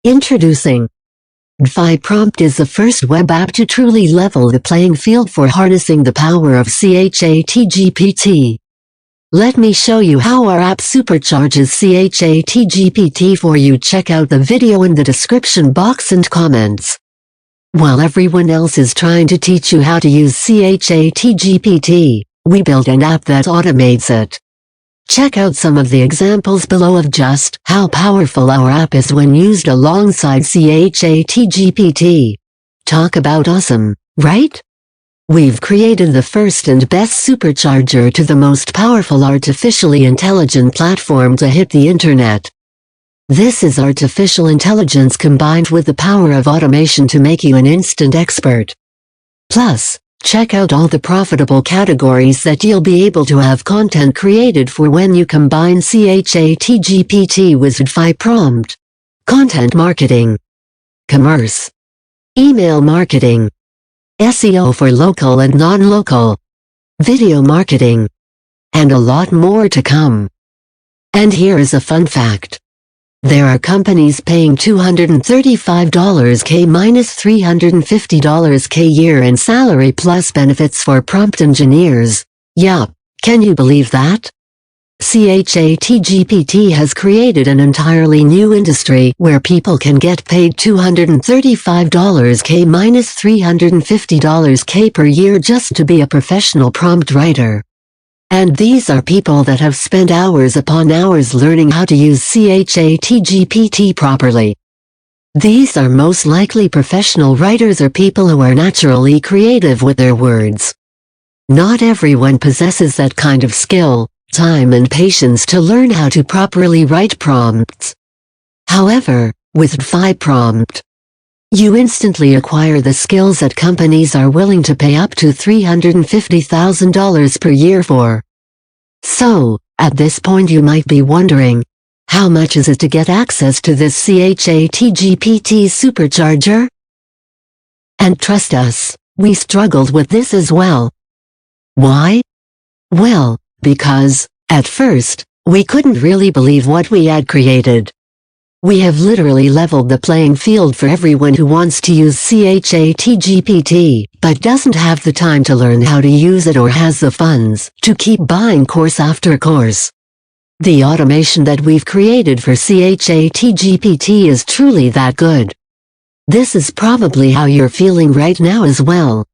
Introducing DFYPrompt is the first web app to truly level the playing field for harnessing the power of ChatGPT. Let me show you how our app supercharges ChatGPT for you. Check out the video in the description box and comments. While everyone else is trying to teach you how to use ChatGPT, we built an app that automates it. Check out some of the examples below of just how powerful our app is when used alongside ChatGPT. Talk about awesome, right? We've created the first and best supercharger to the most powerful artificially intelligent platform to hit the internet. This is artificial intelligence combined with the power of automation to make you an instant expert. Plus, check out all the profitable categories that you'll be able to have content created for when you combine ChatGPT with DFYPrompt. Content marketing, commerce, email marketing, SEO for local and non-local, video marketing, and a lot more to come. And here is a fun fact. There are companies paying $235K minus $350K year in salary plus benefits for prompt engineers. Yup, can you believe that? ChatGPT has created an entirely new industry where people can get paid $235K minus $350K per year just to be a professional prompt writer. And these are people that have spent hours upon hours learning how to use ChatGPT properly. These are most likely professional writers or people who are naturally creative with their words. Not everyone possesses that kind of skill, time and patience to learn how to properly write prompts. However, with DFYPrompt, you instantly acquire the skills that companies are willing to pay up to $350,000 per year for. So, at this point you might be wondering, how much is it to get access to this ChatGPT supercharger? And trust us, we struggled with this as well. Why? Well, because, at first, we couldn't really believe what we had created. We have literally leveled the playing field for everyone who wants to use ChatGPT, but doesn't have the time to learn how to use it or has the funds to keep buying course after course. The automation that we've created for ChatGPT is truly that good. This is probably how you're feeling right now as well.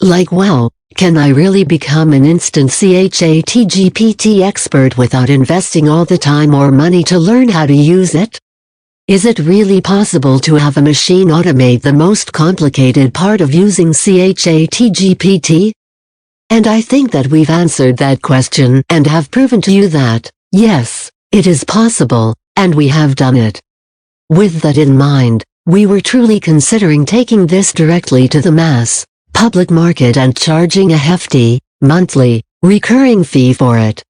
Like, wow, can I really become an instant ChatGPT expert without investing all the time or money to learn how to use it? Is it really possible to have a machine automate the most complicated part of using ChatGPT? And I think that we've answered that question and have proven to you that, yes, it is possible, and we have done it. With that in mind, we were truly considering taking this directly to the mass public market and charging a hefty, monthly, recurring fee for it.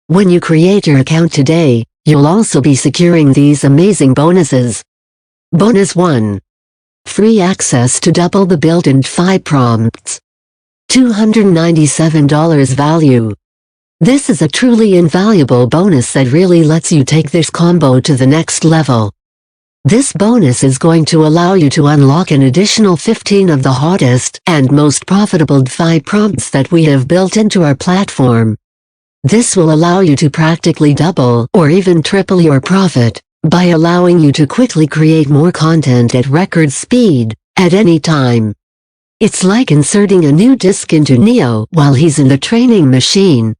When you create your account today, you'll also be securing these amazing bonuses. Bonus 1. Free access to double the built-in DFYPrompts. $297 value. This is a truly invaluable bonus that really lets you take this combo to the next level. This bonus is going to allow you to unlock an additional 15 of the hottest and most profitable DFYPrompts that we have built into our platform. This will allow you to practically double or even triple your profit by allowing you to quickly create more content at record speed at any time. It's like inserting a new disk into Neo while he's in the training machine.